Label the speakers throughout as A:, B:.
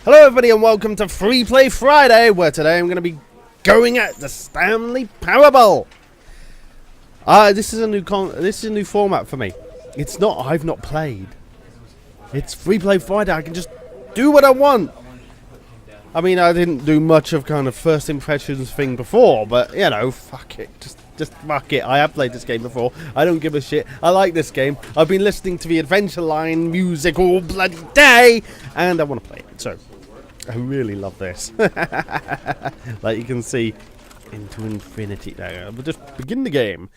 A: Hello everybody and welcome to Freeplay Friday, where today I'm going to be going at the Stanley Parable. This is a new format for me. It's not I've not played. It's Freeplay Friday. I can just do what I want. I mean, I didn't do much of kind of first impressions thing before, but you know, fuck it. Just fuck it. I have played this game before. I don't give a shit. I like this game. I've been listening to the Adventure Line music all bloody day, and I want to play it. So I really love this. Like you can see, into infinity. Now we'll just begin the game,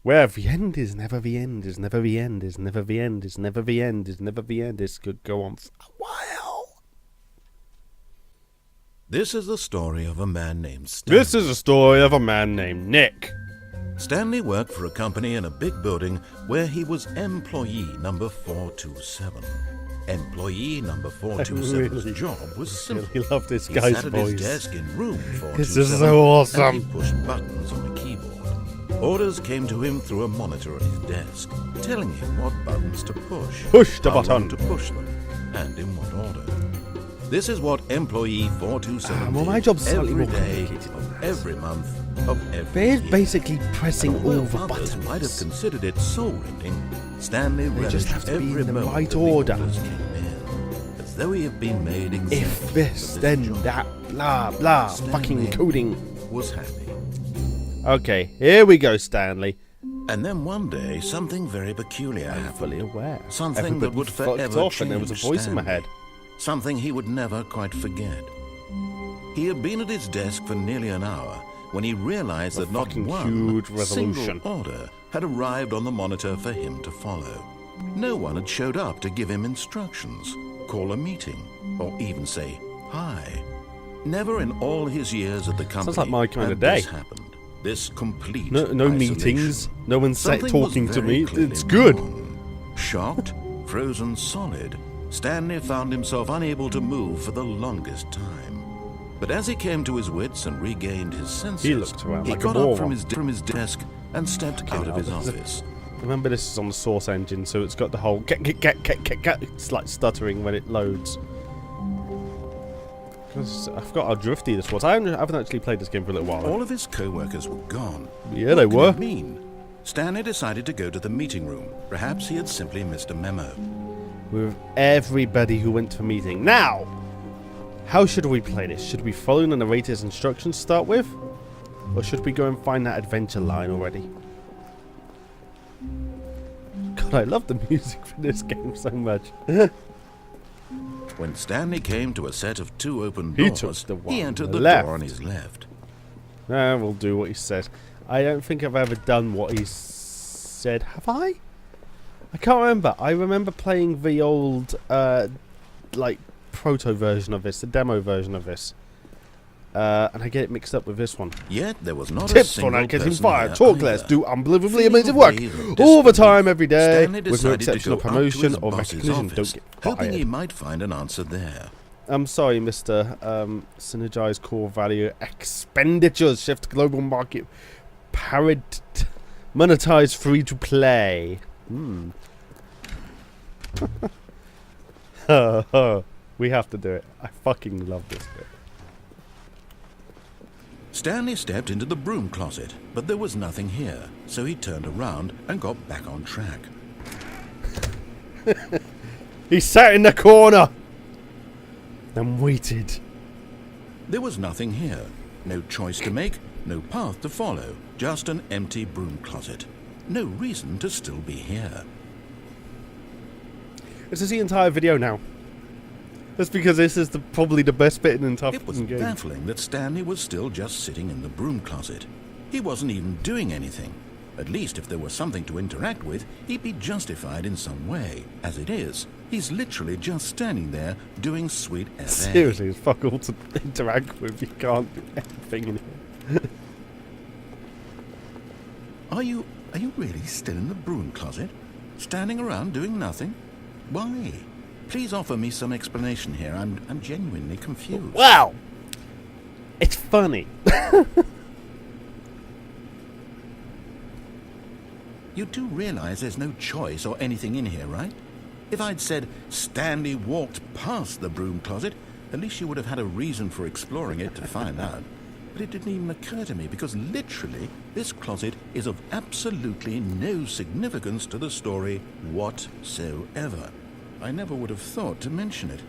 A: where the end is never the end, is never the end, is never the end, is never the end, is never the end. This could go on for a while.
B: This is the story of a man named Stanley.
A: This is a story of a man named Nick.
B: Stanley worked for a company in a big building where he was employee number 427. Employee number 427's job was simple.
A: I really love this
B: He
A: guy's
B: sat at
A: voice.
B: his desk in room 427.
A: This is so awesome.
B: And he pushed buttons on a keyboard. Orders came to him through a monitor at his desk, telling him what buttons to push.
A: Push the
B: how
A: button.
B: long to push them, and in what order. This is what employee 427
A: well, my
B: did
A: job's slightly
B: every
A: more
B: day
A: complicated than
B: of
A: that.
B: every month of every
A: They're
B: year.
A: basically pressing
B: And
A: all
B: although
A: the
B: others
A: buttons.
B: might have considered it soul-rending, Stanley
A: They just
B: relished
A: have to be
B: every
A: in the
B: moment
A: right
B: that
A: order.
B: the orders came in, as though he had been made exactly
A: If
B: for
A: this, then
B: job.
A: that, blah, blah,
B: Stanley
A: fucking coding.
B: was happy.
A: Okay, here we go, Stanley.
B: And then one day, something very peculiar
A: I'm
B: happened.
A: fully aware.
B: Something
A: Everybody
B: that would
A: fucked
B: forever
A: off and there was a
B: change
A: voice in my
B: Stanley.
A: head.
B: Something he would never quite forget. He had been at his desk for nearly an hour when he realized that not
A: fucking
B: one
A: huge resolution.
B: single order had arrived on the monitor for him to follow. No one had showed up to give him instructions, call a meeting, or even say hi. Never in all his years at the company
A: like my kind
B: had
A: of day.
B: this happened. This complete
A: No
B: isolation.
A: meetings. No one's
B: Something
A: talking
B: was
A: to
B: very
A: me.
B: clearly
A: It's good.
B: wrong. Shocked, frozen solid, Stanley found himself unable to move for the longest time. But as he came to his wits and regained his senses,
A: He looked around
B: he
A: like a
B: got up
A: moron.
B: from his desk and stepped out of his office.
A: Remember, this is on the Source engine, so it's got the whole get. It's like stuttering when it loads. 'Cause I forgot how drifty this was. I haven't actually played this game for a little while.
B: All of his co-workers were gone.
A: Yeah, they
B: What
A: were.
B: could it mean? Stanley decided to go to the meeting room. Perhaps he had simply missed a memo.
A: With everybody who went to a meeting. Now, how should we play this? Should we follow the narrator's instructions to start with? Or should we go and find that adventure line already? God, I love the music for this game so much.
B: When Stanley came to a set of two open
A: He
B: doors,
A: took the one
B: he
A: on
B: entered
A: the
B: the
A: left.
B: door on his left.
A: We'll do what he says. I don't think I've ever done what he said. Have I? I can't remember. I remember playing the old, like, proto version of this, the demo version of this. And I get it mixed up with this one.
B: Yet there was not a
A: Tips for
B: single
A: not getting
B: person
A: fired.
B: there
A: Talk
B: either.
A: less. Do unbelievably
B: Feeling
A: amazing work.
B: amazed and
A: All the
B: disbelief,
A: time, every day.
B: Stanley
A: With no
B: decided to
A: exceptional
B: go up to
A: promotion
B: his
A: or
B: boss's
A: recognition.
B: office,
A: Don't get
B: hoping he
A: fired.
B: might find an answer there.
A: I'm sorry, Mr. Synergize core value expenditures. Shift global market. Monetize free to play. We have to do it. I fucking love this bit.
B: Stanley stepped into the broom closet, but there was nothing here, so he turned around and got back on track.
A: He sat in the corner and waited.
B: There was nothing here. No choice to make, no path to follow, just an empty broom closet. No reason to still be here.
A: This is the entire video now. That's because this is probably the best bit in the entire
B: It was
A: game.
B: baffling that Stanley was still just sitting in the broom closet. He wasn't even doing anything. At least if there was something to interact with, he'd be justified in some way. As it is, he's literally just standing there doing sweet FA.
A: Seriously, it's fuck all to interact with. You can't do anything in here.
B: Are you really still in the broom closet? Standing around doing nothing? Why? Please offer me some explanation here. I'm genuinely confused.
A: Wow! It's funny.
B: You do realize there's no choice or anything in here, right? If I'd said Stanley walked past the broom closet, At least you would have had a reason for exploring it to find out. But it didn't even occur to me because literally this closet is of absolutely no significance to the story whatsoever. I never would have thought to mention it.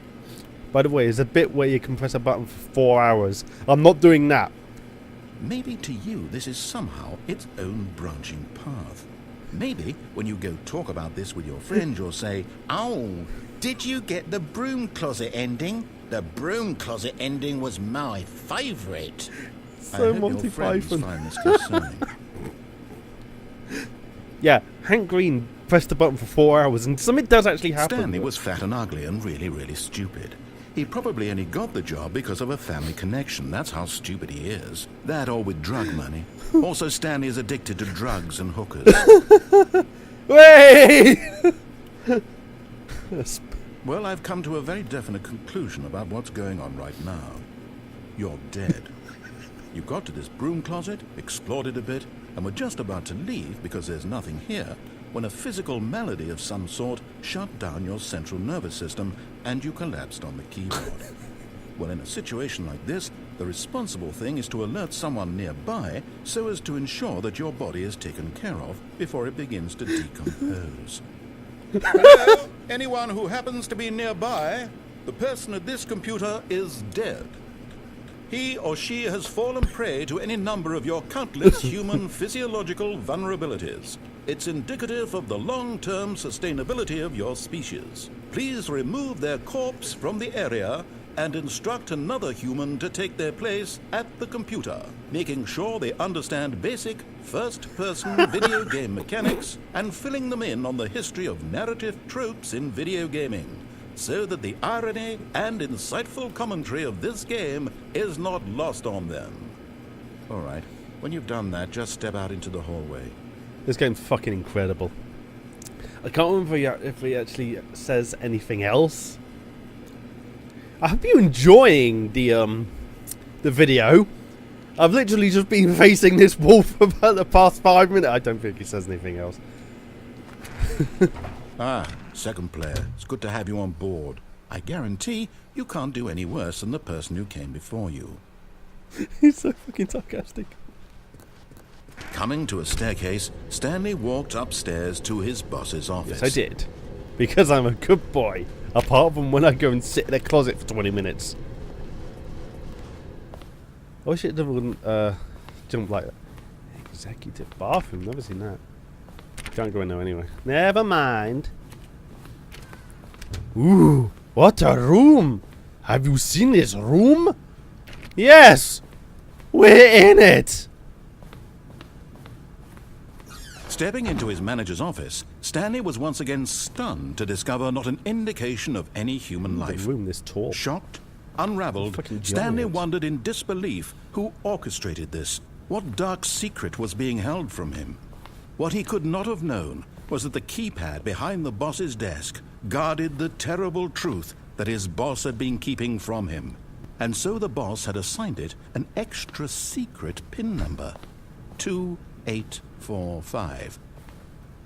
A: By the way, there's a bit where you can press a button for 4 hours. I'm not doing that.
B: Maybe to you this is somehow its own branching path. Maybe when you go talk about this with your friends, you'll say, "Oh, did you get the broom closet ending? The broom closet ending was my favourite."
A: So
B: I hope
A: Monty
B: your friends
A: Python.
B: find this concerning.
A: Yeah, Hank Green pressed the button for 4 hours and something does actually happen.
B: Stanley was fat and ugly and really, really stupid. He probably only got the job because of a family connection. That's how stupid he is. That or with drug money. Also, Stanley is addicted to drugs and hookers.
A: Wait!
B: Well, I've come to a very definite conclusion about what's going on right now. You're dead. You got to this broom closet, explored it a bit, and were just about to leave because there's nothing here, when a physical malady of some sort shut down your central nervous system and you collapsed on the keyboard. Well, in a situation like this, the responsible thing is to alert someone nearby so as to ensure that your body is taken care of before it begins to decompose. Hello? Anyone who happens to be nearby, the person at this computer is dead. He or she has fallen prey to any number of your countless human physiological vulnerabilities. It's indicative of the long-term sustainability of your species. Please remove their corpse from the area and instruct another human to take their place at the computer, making sure they understand basic first-person video game mechanics and filling them in on the history of narrative tropes in video gaming, so that the irony and insightful commentary of this game is not lost on them. All right, when you've done that, just step out into the hallway.
A: This game's fucking incredible. I can't remember if he actually says anything else. I hope you're enjoying the video. I've literally just been facing this wall for about the past 5 minutes. I don't think he says anything else.
B: Ah, second player. It's good to have you on board. I guarantee you can't do any worse than the person who came before you.
A: He's so fucking sarcastic.
B: Coming to a staircase, Stanley walked upstairs to his boss's office.
A: Yes, I did. Because I'm a good boy. Apart from when I go and sit in a closet for 20 minutes. I wish it wouldn't jump like that. Executive bathroom, never seen that. Can't go in there anyway. Never mind. Ooh, what a room! Have you seen this room? Yes! We're in it!
B: Stepping into his manager's office, Stanley was once again stunned to discover not an indication of any human life.
A: The room this tall.
B: Shocked, unraveled, Stanley
A: giant.
B: wondered in disbelief who orchestrated this. What dark secret was being held from him? What he could not have known was that the keypad behind the boss's desk guarded the terrible truth that his boss had been keeping from him. And so the boss had assigned it an extra secret PIN number. 2845.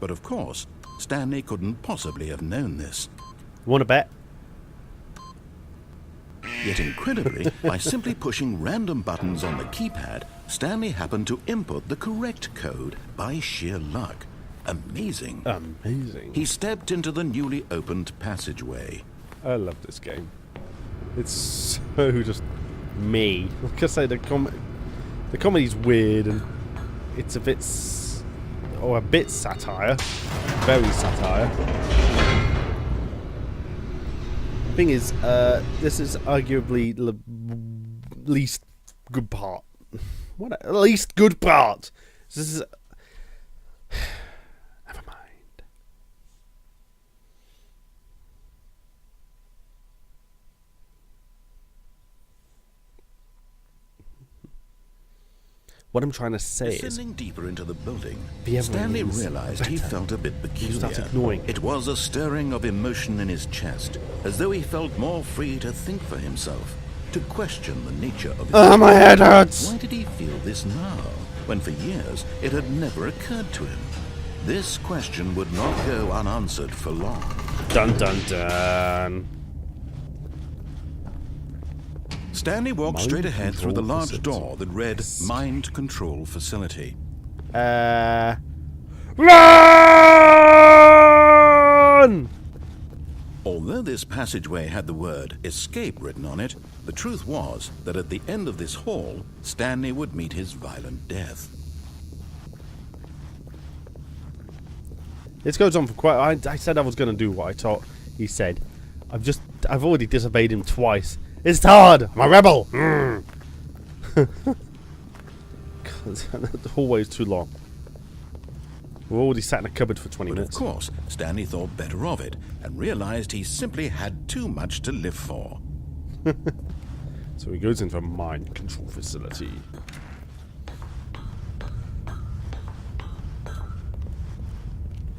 B: But of course, Stanley couldn't possibly have known this.
A: Want to bet?
B: Yet incredibly, by simply pushing random buttons on the keypad, Stanley happened to input the correct code by sheer luck. Amazing.
A: Amazing.
B: He stepped into the newly opened passageway.
A: I love this game. It's so just me. Like I say, the comedy's weird and it's a bit satire. Very satire. Thing is, this is arguably the least good part. What? Least good part. This is. Never mind. What I'm trying to say is,
B: Descending deeper into the building,
A: the
B: Stanley
A: evidence
B: realized he
A: better.
B: felt a bit
A: You start
B: peculiar.
A: ignoring.
B: It was a stirring of emotion in his chest, as though he felt more free to think for himself, to question the nature of his
A: My head hurts.
B: Why did he feel this now, when for years it had never occurred to him? This question would not go unanswered for long.
A: Dun dun dun.
B: Stanley walked
A: Mind
B: straight ahead through the
A: control
B: large
A: facility.
B: door that read Mind Control Facility.
A: Run!
B: Although this passageway had the word escape written on it, the truth was that at the end of this hall, Stanley would meet his violent death.
A: This goes on for quite... I said I was going to do what I thought he said. I've already disobeyed him twice. It's hard! I'm a rebel! Mm. The hallway is too long. We're already sat in a cupboard for 20
B: But
A: minutes.
B: of course, Stanley thought better of it and realized he simply had too much to live for.
A: So he goes into a mind control facility.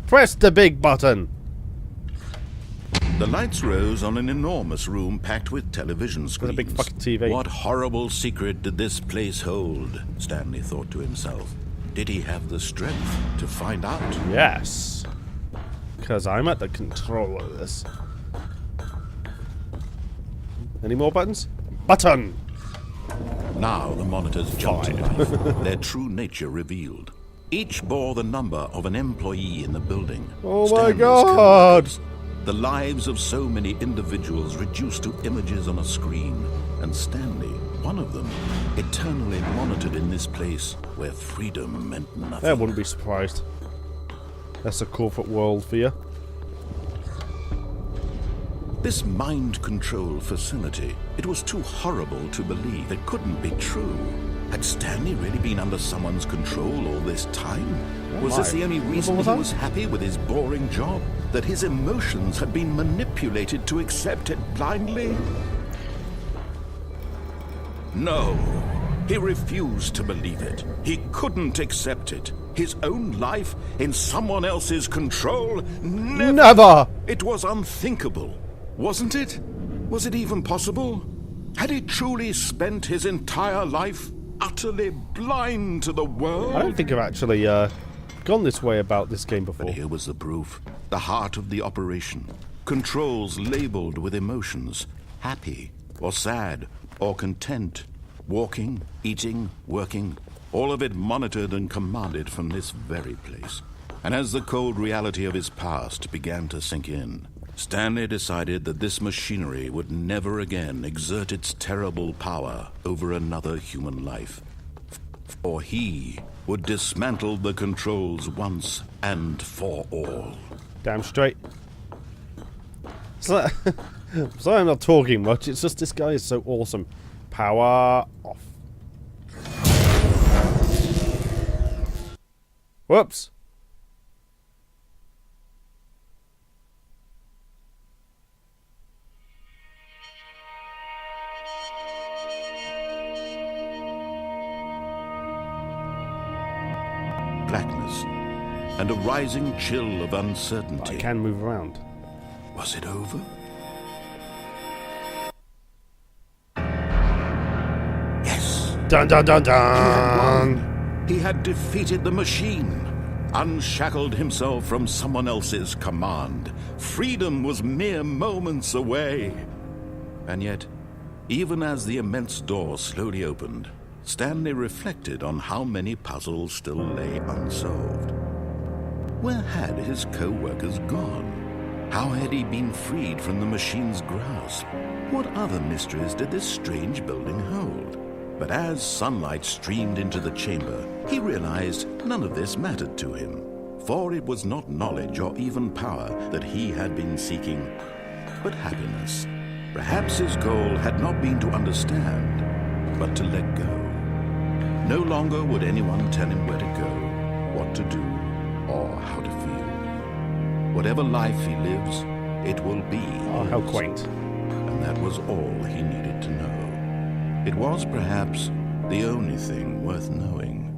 A: Press the big button!
B: The lights rose on an enormous room packed with television screens.
A: a big fucking TV.
B: What horrible secret did this place hold? Stanley thought to himself. Did he have the strength to find out?
A: Yes. Because I'm at the control of this. Any more buttons? Button!
B: Now the monitors jumped to life, their true nature revealed. Each bore the number of an employee in the building.
A: Oh my
B: Stanley's
A: God!
B: coworkers. The lives of so many individuals reduced to images on a screen, and Stanley, one of them, eternally monitored in this place where freedom meant nothing.
A: I wouldn't be surprised. That's a corporate world for you.
B: This mind control facility, it was too horrible to believe. It couldn't be true. Had Stanley really been under someone's control all this time? Was this the only reason he was happy with his boring job? That his emotions had been manipulated to accept it blindly? No. He refused to believe it. He couldn't accept it. His own life in someone else's control?
A: Never!
B: It was unthinkable, wasn't it? Was it even possible? Had he truly spent his entire life utterly blind to the world?
A: I don't think I've actually gone this way about this game before.
B: But here was the proof. The heart of the operation. Controls labeled with emotions. Happy, or sad, or content. Walking, eating, working. All of it monitored and commanded from this very place. And as the cold reality of his past began to sink in, Stanley decided that this machinery would never again exert its terrible power over another human life. For he would dismantle the controls once and for all.
A: Damn straight. So, sorry I'm not talking much, it's just this guy is so awesome. Power off. Whoops.
B: Blackness and a rising chill of uncertainty.
A: I can move around.
B: Was it over? Yes.
A: Dun dun dun dun!
B: He had defeated the machine, unshackled himself from someone else's command. Freedom was mere moments away. And yet, even as the immense door slowly opened, Stanley reflected on how many puzzles still lay unsolved. Where had his co-workers gone? How had he been freed from the machine's grasp? What other mysteries did this strange building hold? But as sunlight streamed into the chamber, he realized none of this mattered to him, for it was not knowledge or even power that he had been seeking, but happiness. Perhaps his goal had not been to understand, but to let go. No longer would anyone tell him where to go, what to do, or how to feel. Whatever life he lives, it will be.
A: Oh, how quaint.
B: And that was all he needed to know. It was perhaps the only thing worth knowing.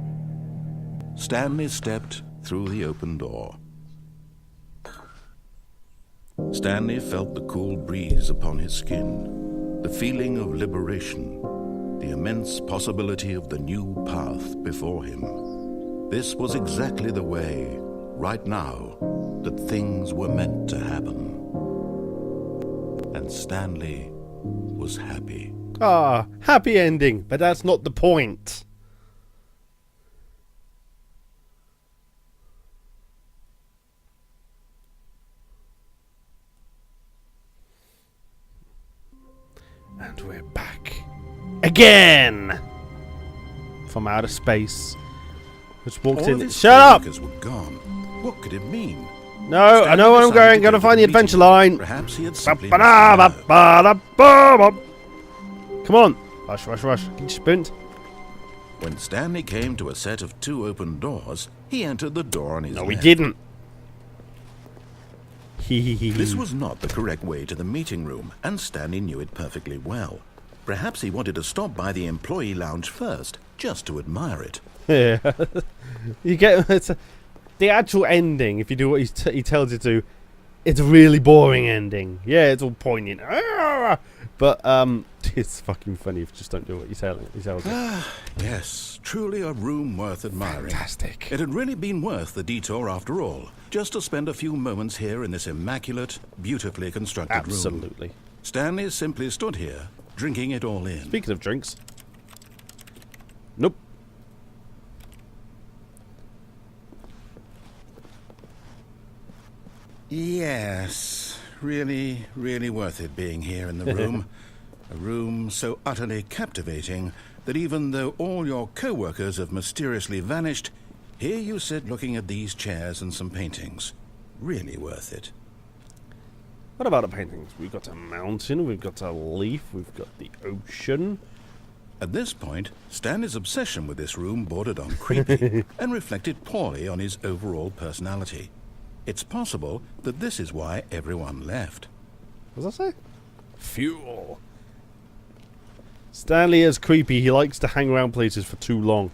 B: Stanley stepped through the open door. Stanley felt the cool breeze upon his skin, the feeling of liberation, the immense possibility of the new path before him. This was exactly the way, right now, that things were meant to happen. And Stanley was happy.
A: Ah, happy ending, but that's not the point. And we're back again from outer space. Just walked in. Shut up!
B: Were gone. What could it mean?
A: No, I know where I'm going. Gotta find the adventure line.
B: Perhaps he had simply
A: Come on. Rush, rush, rush. Can you sprint?
B: When Stanley came to a set of 2 open doors, he entered the door on his
A: No,
B: left.
A: we didn't.
B: This was not the correct way to the meeting room, and Stanley knew it perfectly well. Perhaps he wanted to stop by the employee lounge first, just to admire it.
A: Yeah. You get the actual ending. If you do what he tells you to, it's a really boring ending. Yeah, it's all poignant. But it's fucking funny if you just don't do what he tells you.
B: Yes, truly a room worth admiring.
A: Fantastic.
B: It had really been worth the detour after all, just to spend a few moments here in this immaculate, beautifully constructed room.
A: Absolutely.
B: Stanley simply stood here, drinking it all in.
A: Speaking of drinks. Nope.
B: Yes, really, really worth it being here in the room. A room so utterly captivating that even though all your co-workers have mysteriously vanished, here you sit looking at these chairs and some paintings. Really worth it.
A: What about the paintings? We've got a mountain, we've got a leaf, we've got the ocean.
B: At this point, Stanley's obsession with this room bordered on creepy and reflected poorly on his overall personality. It's possible that this is why everyone left.
A: What does that say? Fuel. Stanley is creepy. He likes to hang around places for too long.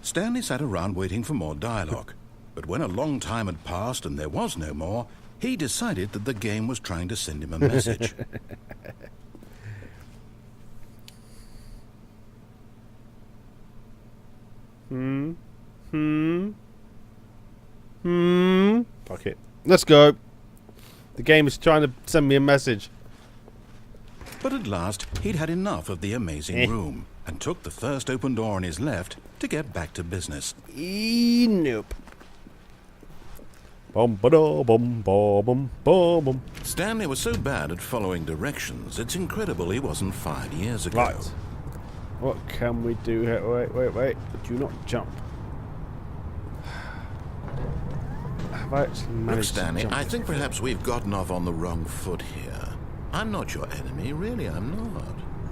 B: Stanley sat around waiting for more dialogue. But when a long time had passed and there was no more, he decided that the game was trying to send him a message. Fuck it. Let's go. The game is trying to send me a message. But at last, he'd had enough of the amazing room and took the first open door on his left to get back to business.
A: Nope. Bum ba da bum ba bum ba bum.
B: Stanley was so bad at following directions, it's incredible he wasn't 5 years ago.
A: Right. What can we do here? Wait. Do not jump. Have I actually managed
B: Look, Stanley,
A: to jump
B: I think perhaps we've gotten off on the wrong foot here. I'm not your enemy, really, I'm not.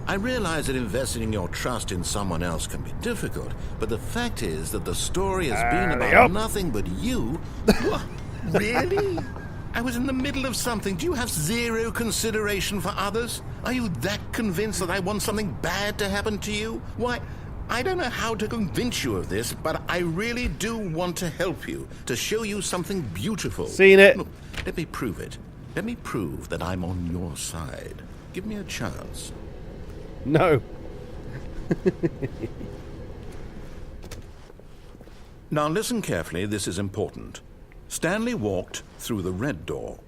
B: I realize that investing in your trust in someone else can be difficult, but the fact is that the story has been about nothing but you. Really? I was in the middle of something. Do you have zero consideration for others? Are you that convinced that I want something bad to happen to you? Why, I don't know how to convince you of this, but I really do want to help you, to show you something beautiful.
A: Seen it.
B: Look, let me prove it. Let me prove that I'm on your side. Give me a chance.
A: No.
B: Now listen carefully, this is important. Stanley walked through the red door.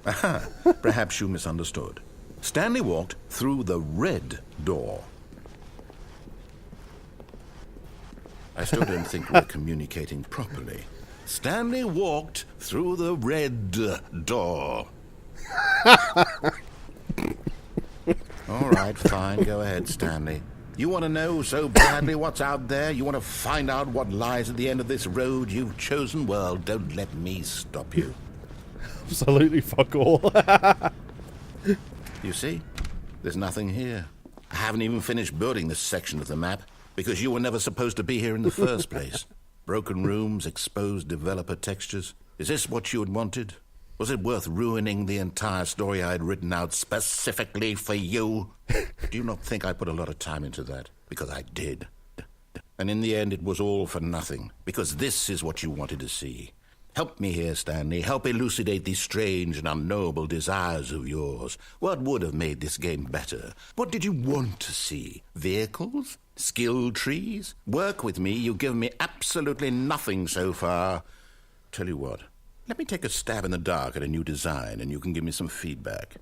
B: Aha, perhaps you misunderstood. Stanley walked through the red door. I still don't think we're communicating properly. Stanley walked through the red door. All right, fine. Go ahead, Stanley. You want to know so badly what's out there? You want to find out what lies at the end of this road you've chosen? Well, don't let me stop you.
A: Absolutely fuck all.
B: You see? There's nothing here. I haven't even finished building this section of the map because you were never supposed to be here in the first place. Broken rooms, exposed developer textures. Is this what you had wanted? Was it worth ruining the entire story I had written out specifically for you? Do you not think I put a lot of time into that? Because I did. And in the end, it was all for nothing. Because this is what you wanted to see. Help me here, Stanley. Help elucidate these strange and unknowable desires of yours. What would have made this game better? What did you want to see? Vehicles? Skill trees? Work with me. You've given me absolutely nothing so far. Tell you what. Let me take a stab in the dark at a new design, and you can give me some feedback.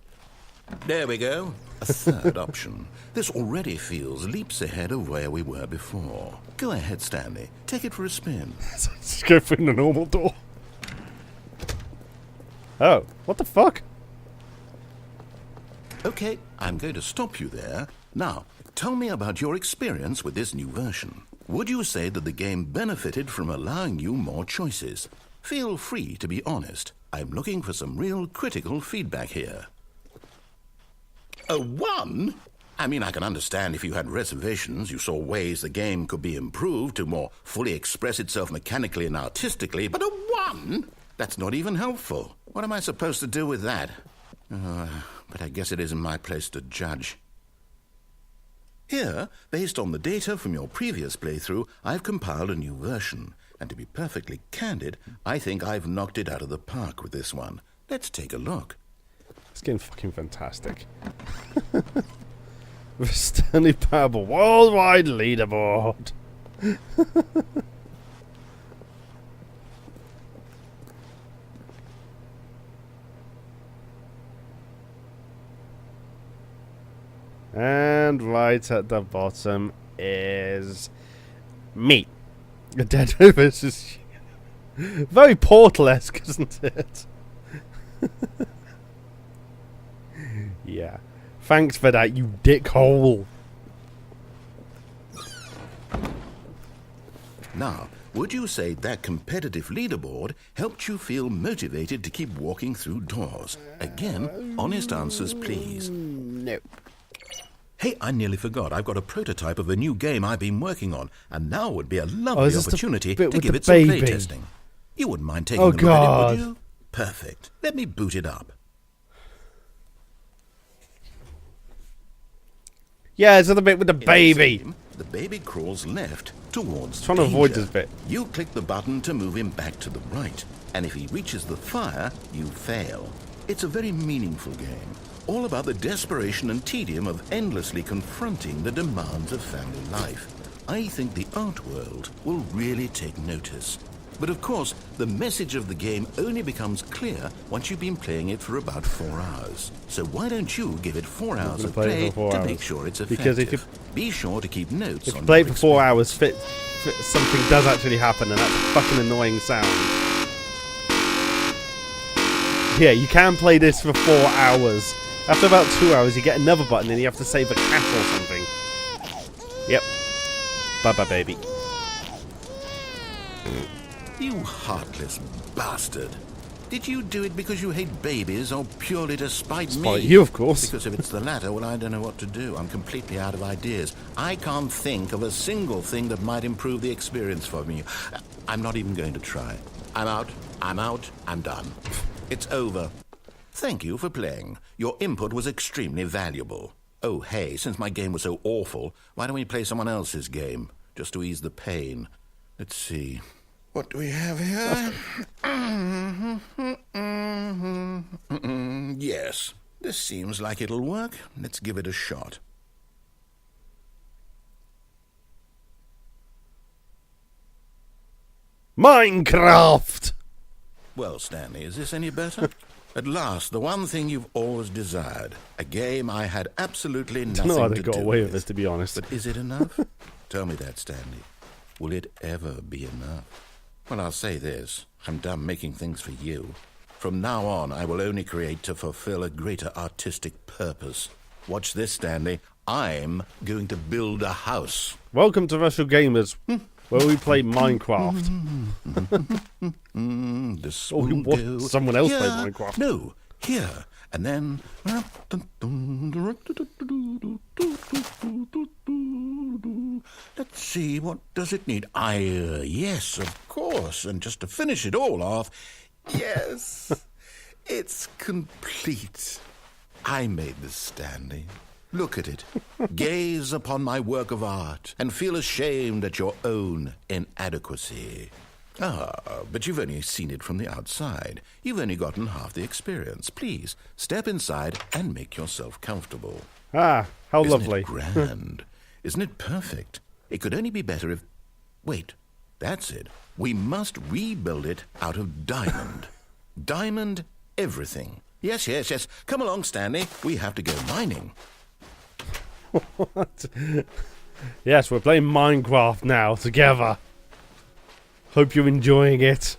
B: There we go. A third option. This already feels leaps ahead of where we were before. Go ahead, Stanley. Take it for a spin.
A: Let's go through the normal door. Oh, what the fuck?
B: Okay, I'm going to stop you there. Now, tell me about your experience with this new version. Would you say that the game benefited from allowing you more choices? Feel free to be honest. I'm looking for some real critical feedback here. A 1? I mean, I can understand if you had reservations, you saw ways the game could be improved to more fully express itself mechanically and artistically, but a 1? That's not even helpful. What am I supposed to do with that? But I guess it isn't my place to judge. Here, based on the data from your previous playthrough, I've compiled a new version. And to be perfectly candid, I think I've knocked it out of the park with this one. Let's take a look.
A: It's getting fucking fantastic. The Stanley Parable Worldwide Leaderboard. And right at the bottom is me. A Dead versus very Portal-esque, isn't it? Yeah. Thanks for that, you dickhole.
B: Now, would you say that competitive leaderboard helped you feel motivated to keep walking through doors? Again, honest answers, please.
A: No.
B: Hey, I nearly forgot. I've got a prototype of a new game I've been working on, and now would be a lovely opportunity to give it some playtesting. You wouldn't mind taking a look at it, would you? Perfect. Let me boot it up.
A: Yeah, it's the bit with the baby.
B: Scene, the baby crawls left towards
A: trying to avoid this bit.
B: You click the button to move him back to the right, and if he reaches the fire, you fail. It's a very meaningful game, all about the desperation and tedium of endlessly confronting the demands of family life. I think the art world will really take notice. But of course, the message of the game only becomes clear once you've been playing it for about 4 hours. So why don't you give it 4 hours of play to make sure it's effective? Because if you be sure to keep notes.
A: If you play it for 4 hours, something does actually happen, and that's a fucking annoying sound. Yeah, you can play this for 4 hours. After about 2 hours, you get another button, and you have to save a cat or something. Yep. Bye-bye, baby.
B: You heartless bastard. Did you do it because you hate babies or purely to spite me?
A: You, of course.
B: Because if it's the latter, well, I don't know what to do. I'm completely out of ideas. I can't think of a single thing that might improve the experience for me. I'm not even going to try. I'm out. I'm done. It's over. Thank you for playing. Your input was extremely valuable. Oh, hey, since my game was so awful, why don't we play someone else's game? Just to ease the pain. Let's see. What do we have here? Yes, this seems like it'll work. Let's give it a shot.
A: Minecraft!
B: Well, Stanley, is this any better? At last, the one thing you've always desired. A game I had absolutely nothing to do with. I don't know how they got away with
A: this, to be honest.
B: But is it enough? Tell me that, Stanley. Will it ever be enough? Well, I'll say this. I'm done making things for you. From now on, I will only create to fulfill a greater artistic purpose. Watch this, Stanley. I'm going to build a house.
A: Welcome to Retro Gamers, where we play Minecraft.
B: This
A: oh, you watched someone else play Minecraft.
B: No, here. And then... Let's see, what does it need? Yes, of course. And just to finish it all off, yes, it's complete. I made this, Stanley. Look at it. Gaze upon my work of art and feel ashamed at your own inadequacy. But you've only seen it from the outside. You've only gotten half the experience. Please, step inside and make yourself comfortable.
A: Ah, how lovely.
B: Isn't it grand? Isn't it perfect? It could only be better if... Wait, that's it. We must rebuild it out of diamond. Diamond everything. Yes, yes, yes. Come along, Stanley. We have to go mining.
A: What? Yes, we're playing Minecraft now together. Hope you're enjoying it.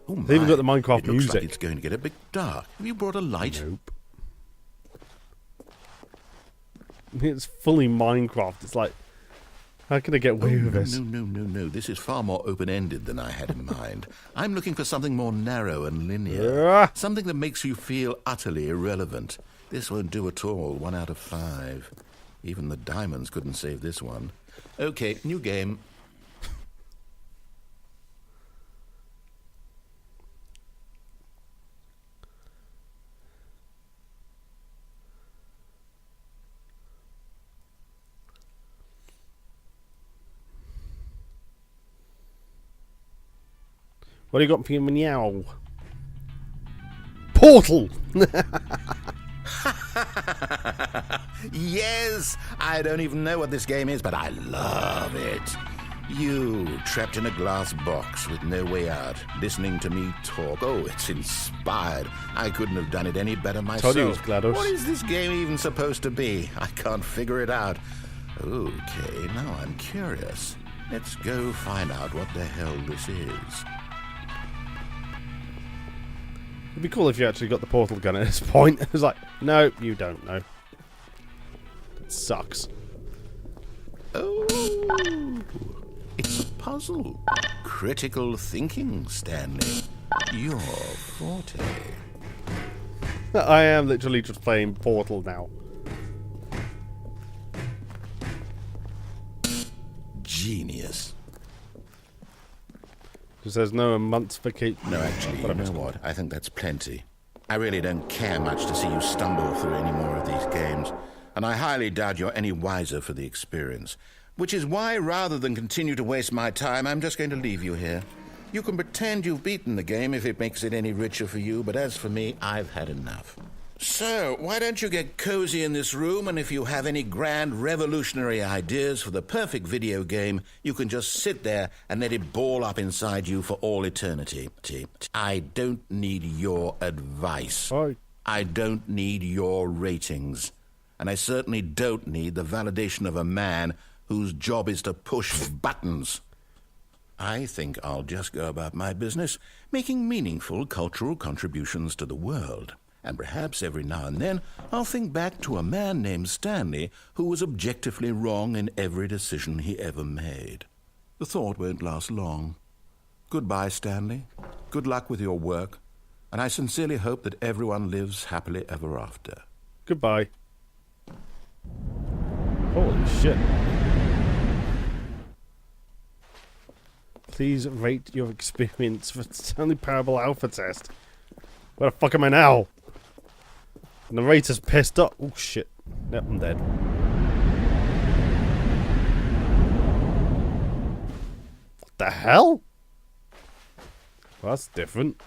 B: Oh my.
A: They've even got the Minecraft
B: it looks
A: music.
B: Like it's going to get a bit dark. Have you brought a light?
A: Nope. It's fully Minecraft. It's like, how can I get away with this?
B: No. This is far more open-ended than I had in mind. I'm looking for something more narrow and linear.
A: Yeah.
B: Something that makes you feel utterly irrelevant. This won't do at all. 1 out of 5. Even the diamonds couldn't save this one. Okay, new game.
A: What do you got for your meow? Portal!
B: Yes! I don't even know what this game is, but I love it. You, trapped in a glass box with no way out, listening to me talk. Oh, it's inspired. I couldn't have done it any better myself.
A: Told you it was GLaDOS.
B: What is this game even supposed to be? I can't figure it out. Okay, now I'm curious. Let's go find out what the hell this is.
A: It'd be cool if you actually got the portal gun at this point. It was like, no, you don't know. It sucks.
B: Oh, it's a puzzle. Critical thinking, Stanley. Your forte.
A: I am literally just playing Portal now.
B: Genius.
A: Because there's no months for keep.
B: No, actually, you know what? I think that's plenty. I really don't care much to see you stumble through any more of these games, and I highly doubt you're any wiser for the experience. Which is why, rather than continue to waste my time, I'm just going to leave you here. You can pretend you've beaten the game if it makes it any richer for you, but as for me, I've had enough. So, why don't you get cozy in this room, and if you have any grand revolutionary ideas for the perfect video game, you can just sit there and let it ball up inside you for all eternity. I don't need your advice.
A: Hi.
B: I don't need your ratings. And I certainly don't need the validation of a man whose job is to push buttons. I think I'll just go about my business, making meaningful cultural contributions to the world. And perhaps every now and then I'll think back to a man named Stanley who was objectively wrong in every decision he ever made. The thought won't last long. Goodbye, Stanley. Good luck with your work. And I sincerely hope that everyone lives happily ever after.
A: Goodbye. Holy shit. Please rate your experience for Stanley Parable Alpha Test. Where the fuck am I now? The narrator's pissed up. Oh shit. Yep, I'm dead. What the hell? Well, that's different.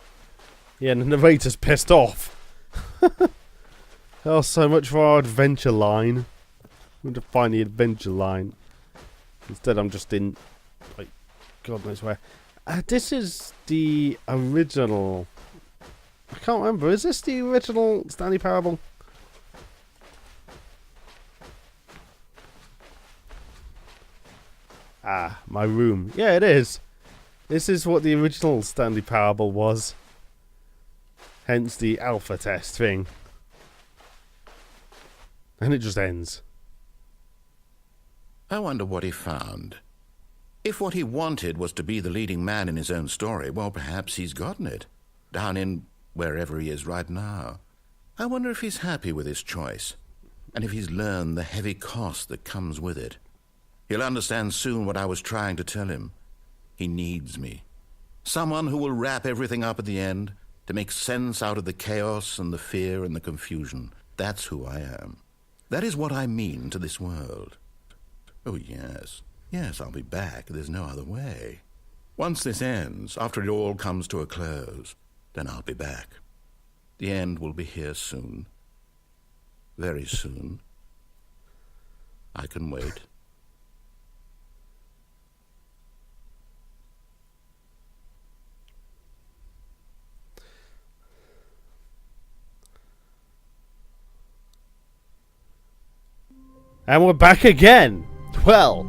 A: Yeah, and the narrator's pissed off. Oh, so much for our adventure line. I'm going to find the adventure line. Instead, I'm just in, like, God knows where. This is the original. I can't remember. Is this the original Stanley Parable? Ah, my room. Yeah, it is. This is what the original Stanley Parable was. Hence the alpha test thing. And it just ends.
B: I wonder what he found. If what he wanted was to be the leading man in his own story, well, perhaps he's gotten it. Down in wherever he is right now. I wonder if he's happy with his choice, and if he's learned the heavy cost that comes with it. He'll understand soon what I was trying to tell him. He needs me. Someone who will wrap everything up at the end, to make sense out of the chaos and the fear and the confusion. That's who I am. That is what I mean to this world. Oh, yes. Yes, I'll be back. There's no other way. Once this ends, after it all comes to a close, then I'll be back. The end will be here soon. Very soon. I can wait.
A: And we're back again. Well,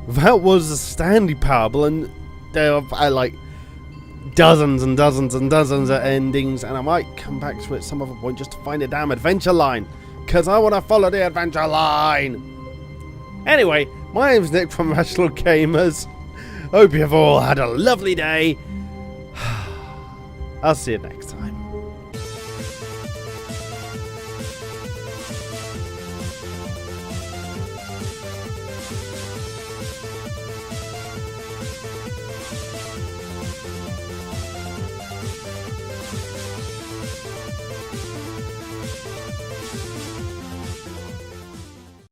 A: that was the Stanley Parable, and there are like dozens and dozens and dozens of endings, and I might come back to it some other point just to find a damn adventure line, because I want to follow the adventure line. Anyway, my name's Nick from Rational Gamers. Hope you've all had a lovely day. I'll see you next.